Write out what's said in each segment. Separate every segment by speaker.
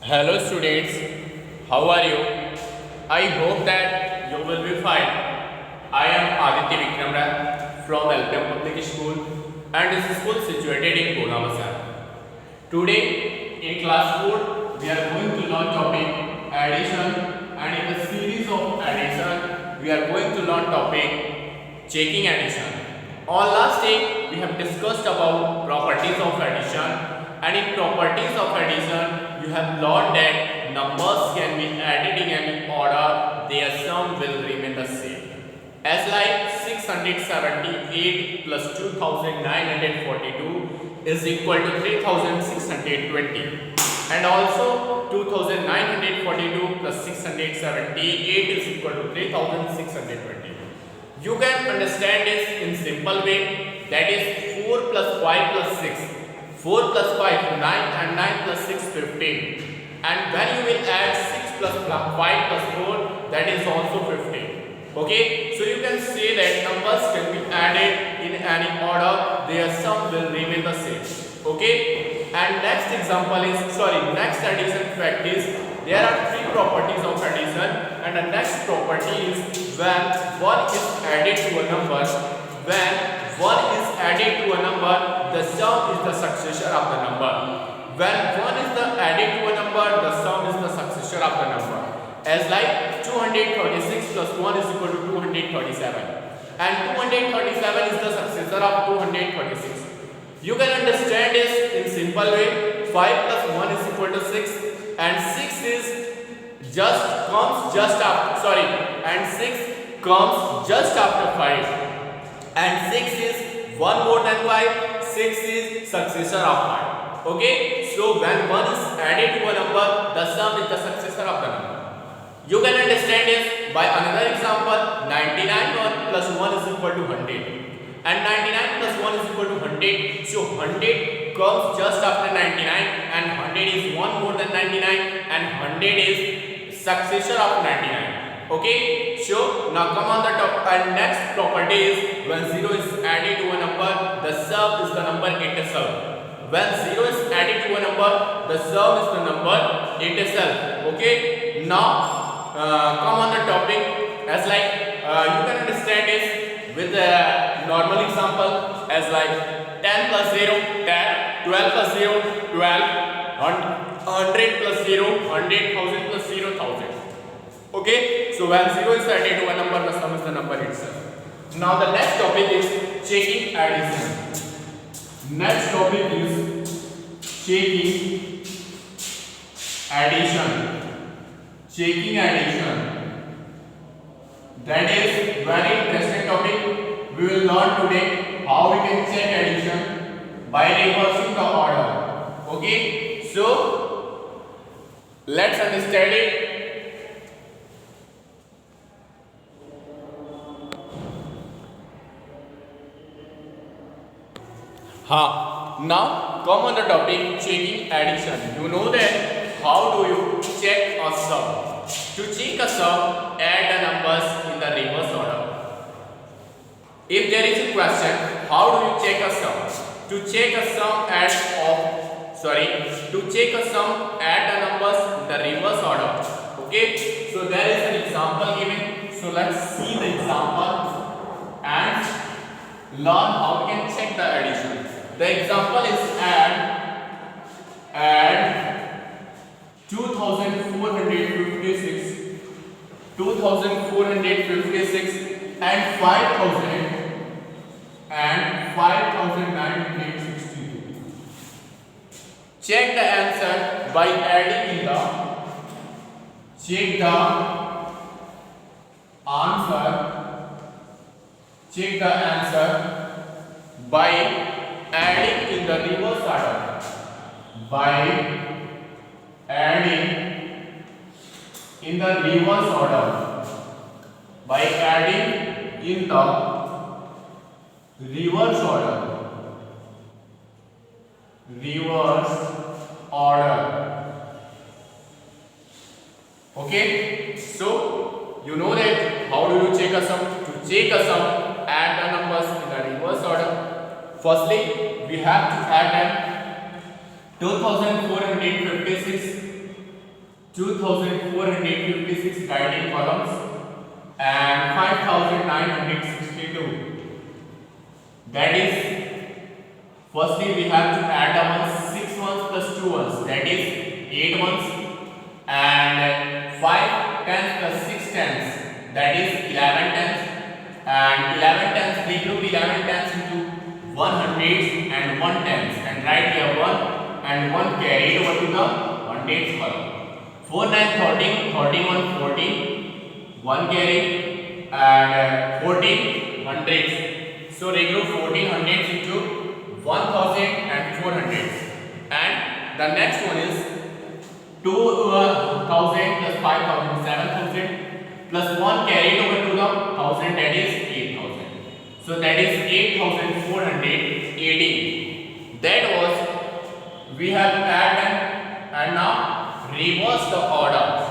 Speaker 1: Hello students, how are you? I hope that you will be fine. I am Aditya Vikramra from LPM Public School and this school situated in Bonavasar. Today in class 4 we are going to learn topic addition, and in the series of addition we are going to learn topic checking addition. On last day we have discussed about properties of addition, and in properties of addition you have learned that numbers can be added in any order, their sum will remain the same. As like 678 plus 2942 is equal to 3620, and also 2942 plus 678 is equal to 3620. You can understand this in simple way, that is 4 plus 5 plus 6. 4 plus 5 9, and 9 plus 6 15, and when you will add 6 plus 5 plus 4, that is also 15. Okay, so you can say that numbers can be added in any order, their sum will remain the same. Okay, and next addition fact is there are three properties of addition, and the next property is when one is added to a number. When one is added to a number, the sum is the successor of the number. When one is added to a number, the sum is the successor of the number. As like 236 plus 1 is equal to 237, and 237 is the successor of 236. You can understand this in simple way. 5 plus 1 is equal to 6, and 6 is comes just after and 6 comes just after 5. And 6 is 1 more than 5, 6 is successor of 5. Okay, so when 1 is added to a number, the sum is the successor of the number. You can understand this by another example. 99 plus 1 is equal to 100, and 99 plus 1 is equal to 100. So 100 comes just after 99, and 100 is 1 more than 99, and 100 is successor of 99. Okay, so now come on the top, and next property is when 0 is added to a number, the sum is the number itself. When 0 is added to a number, the sum is the number itself. Okay, now come on the topic as like you can understand this with a normal example, as like 10 plus 0 10, 12 plus 0 12, 100 plus 0 100, 1000 plus 0 1000. Okay, so when 0 is added to a number, the sum is the number itself. Now the next topic is checking addition. Next topic is checking addition. Checking addition. That is very interesting topic. We will learn today how we can check addition by reversing the order. Okay, so let's understand it. Now come on the topic checking addition. You know that how do you check a sum? To check a sum, add the numbers in the reverse order. If there is a question, how do you check a sum? To check a sum, add the numbers in the reverse order. Okay, so there is an example given. So let's see the example and learn how we can check the addition. The example is add 2456 and 5962. Check the answer by adding in the check the answer by adding in the reverse order. By adding in the reverse order. By adding in the reverse order. Okay, so you know that how do you check a sum? To check a sum, add the numbers in the reverse order. Firstly, we have to add them 2456 2,456 guiding columns and 5,962. That is, firstly we have to add the ones, 6 ones plus 2 ones, that is 8 ones, and 5 tens plus 6 tens, that is 11 tens, and 11 tens, we group 11 tens into 1 hundreds and 1 tens, and write here 1 and 1 carried over to the hundreds column. 4 9 13, 31 14, 1 carry, and 14 hundreds. So regroup 14 hundreds into 1000 and 400s. And the next one is 2000 plus 5000, 7000 plus 1 carried over to the 1000, that is 8000. So that is 8418. That was we have added, and now reverse the order.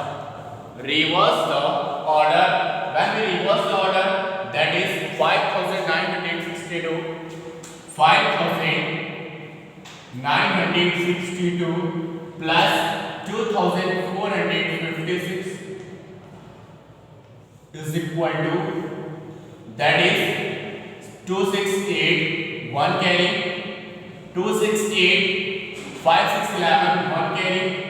Speaker 1: Reverse the order. When we reverse the order, that is 5962, 5962 plus 2456 is equal to, that is 268, 1 carry, 268, 5611, 1 carry,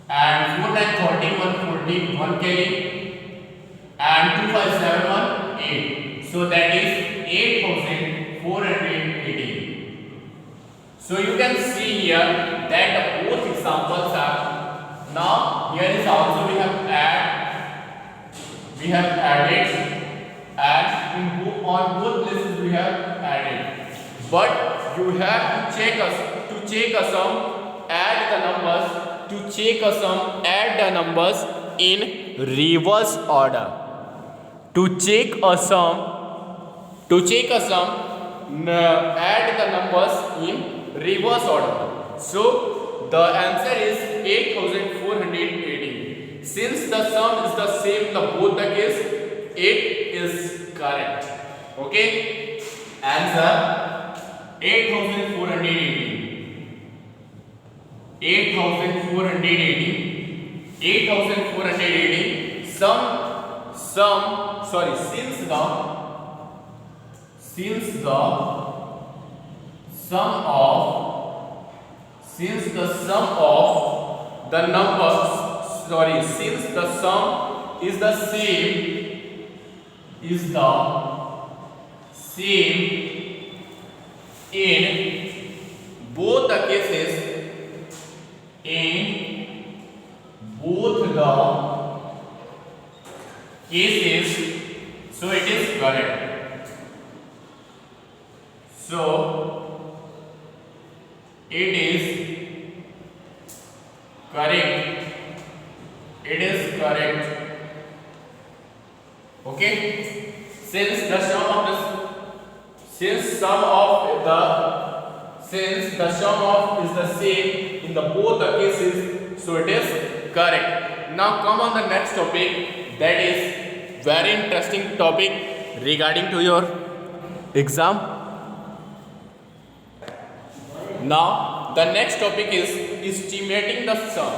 Speaker 1: and 4913, 114, 1 carry, and 2571, 8. So that is 8418. So you can see here that both examples are. Now here is also we have added, and on both places we have added. But you have to check a sum, add the numbers. To check a sum, add the numbers in reverse order. To check a sum, add the numbers in reverse order. So the answer is 8418. Since the sum is the same in both the case, it is correct. Okay, answer 8418. 8418. Since the sum of the numbers, since the sum is the same in both the cases, so it is correct. So it is correct. Okay, since the sum of is the same in both the cases, so it is correct. Now come on the next topic, that is very interesting topic regarding to your exam. Now the next topic is estimating the sum.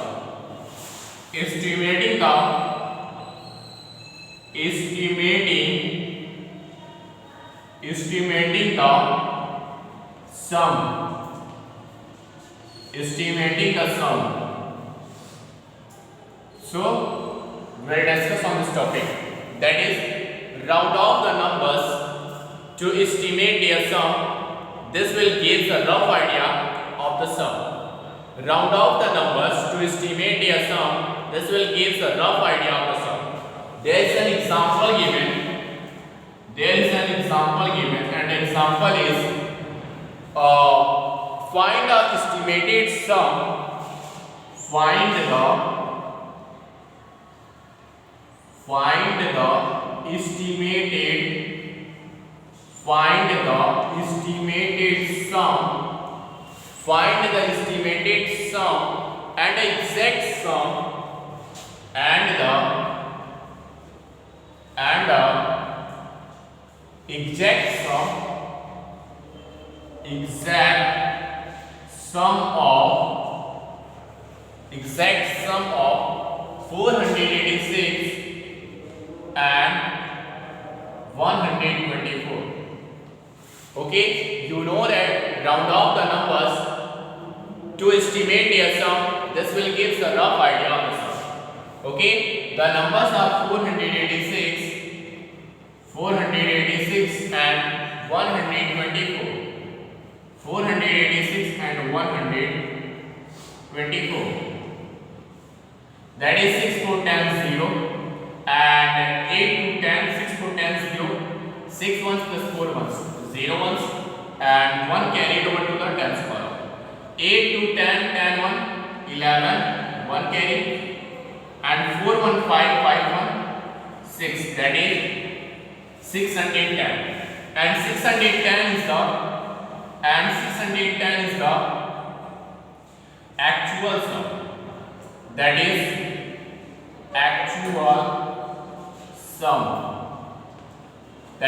Speaker 1: Estimating the sum. So we'll discuss on this topic, that is round off the numbers to estimate their sum. This will give a rough idea of the sum. Round off the numbers to estimate their sum. This will give a rough idea of the sum. There is an example given, and the example is find the estimated sum. Find the estimated sum and the exact sum and the exact sum of exact sum of 486 and 124. Okay, you know that round off the numbers to estimate their sum. This will give a rough idea of the sum. Okay, the numbers are 486 and 124. 486 and 124. That is 6 4 times 0 and 8 to 10. 6 4 times 0. 6 ones plus 4 ones. 0 ones and 1 carried over to the tens column. 8 to 10, 10 1, 11, 1 carry and 4 1 5, 5 1, 6. That is 610 and 610 is the actual sum. That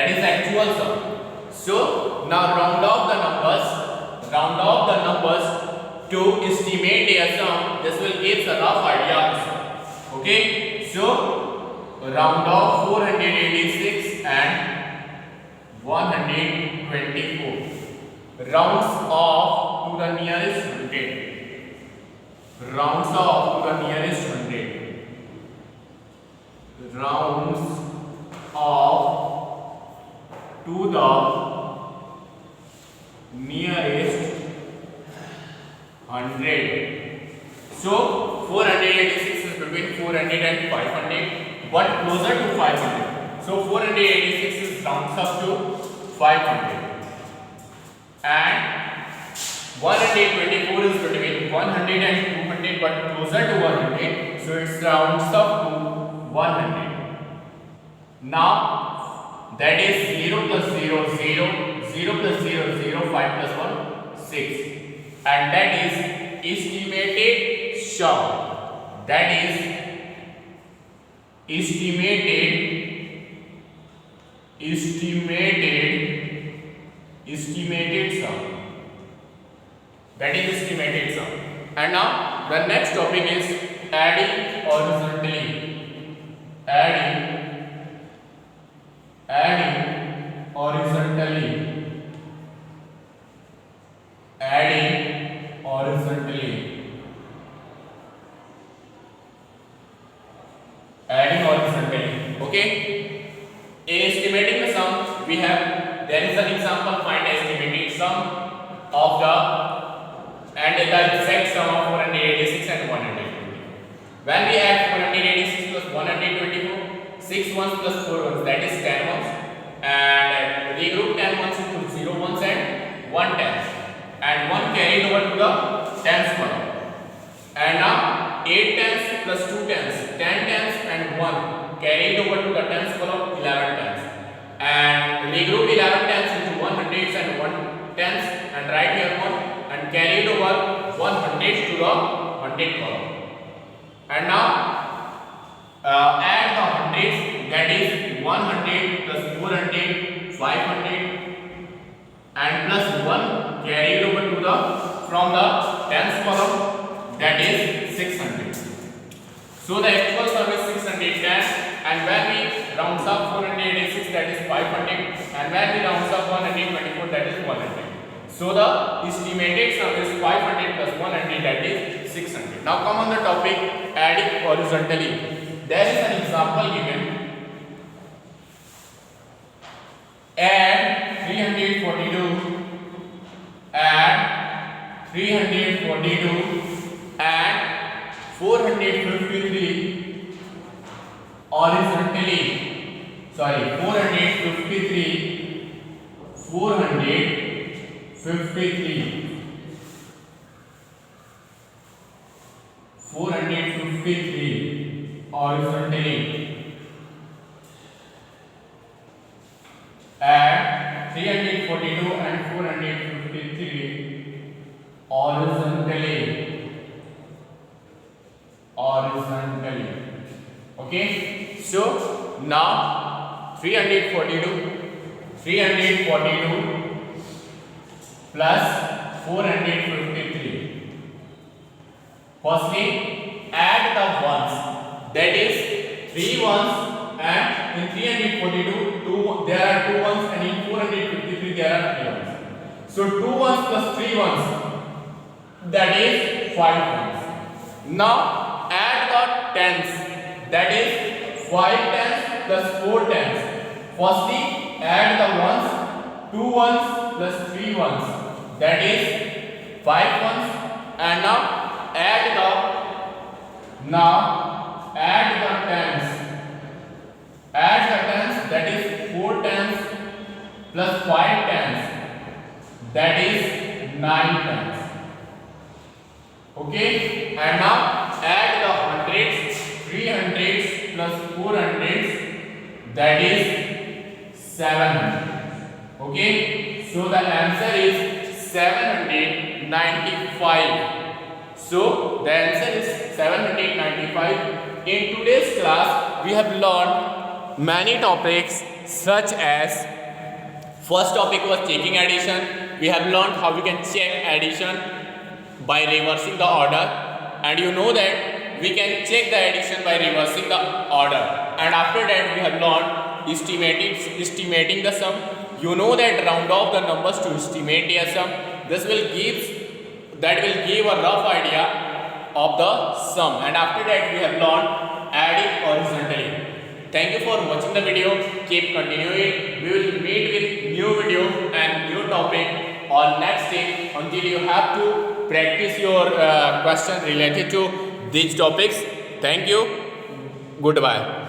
Speaker 1: is actual sum. So now round off the numbers to estimate their sum. This will give a rough idea of the sum. Okay, so round off 486 and 124. Rounds off to the nearest 100. Rounds off to the nearest 100. Rounds off to the nearest 100. So 486 is between 400 and 500, but closer to 500. So 486 is rounds up to 500, and 124 is between 100 and 200, but closer to 100. So it's rounds up to 100. Now that is 0 plus 0 0, 0 plus 0 0, 5 plus 1 6, and that is estimated sum. That is estimated sum. That is estimated sum. And now the next topic is adding horizontally. Adding horizontally. Okay, estimating the sum, we have, there is an example, find estimated sum of the and the exact sum of 486 and 120. When we add 486 plus 124, 6 ones plus 4 ones, that is 10 ones, and regroup 10 ones into 0 ones and 1 tens, and 1 carried over to the tens column. And now 8 tens plus 2 tens, 10 tens and 1 carried over to the tens column, 11 tens, and regroup 11 tens into 1 hundreds and 1 tens, and write here 1 and carried over 1 hundreds to the 100 column. And now add the hundreds, that is 100 plus 400, 500, and plus 1 carried over to the from the tens column, that is 600. So the actual sum is 610, and when we rounds up 486, that is 500, and when we rounds up 124, that is 100. So the estimated sum is 500 plus 100, that is 600. Now come on the topic adding horizontally. There is an example given. Add 342 and 453 horizontally. 453 horizontally. Add 342 and 453 horizontally. Okay, so now 342 plus 453 Firstly, add the ones. That is 3 ones, and in 342 there are 2 ones, and in 453 there are 3 ones. So 2 ones plus 3 ones, that is 5 ones. Now add the tens. That is 5 tens plus 4 tens. Firstly, add the ones. 2 ones plus 3 ones, that is 5 ones. And now add the tens. Add the tens, that is 4 tens plus 5 tens, that is 9 tens. Okay, and now add the hundreds. 3 hundreds plus 4 hundreds, that is 700. Okay, so the answer is 795. So the answer is 795. In today's class we have learned many topics, such as first topic was checking addition. We have learned how we can check addition by reversing the order, and you know that we can check the addition by reversing the order. And after that we have learned estimating the sum. You know that round off the numbers to estimate a sum. This will give a rough idea of the sum. And after that we have learned adding horizontally. Thank you for watching the video. Keep continuing. We will meet with new video and new topic on next day. Until you have to practice your questions related to these topics. Thank you. Goodbye.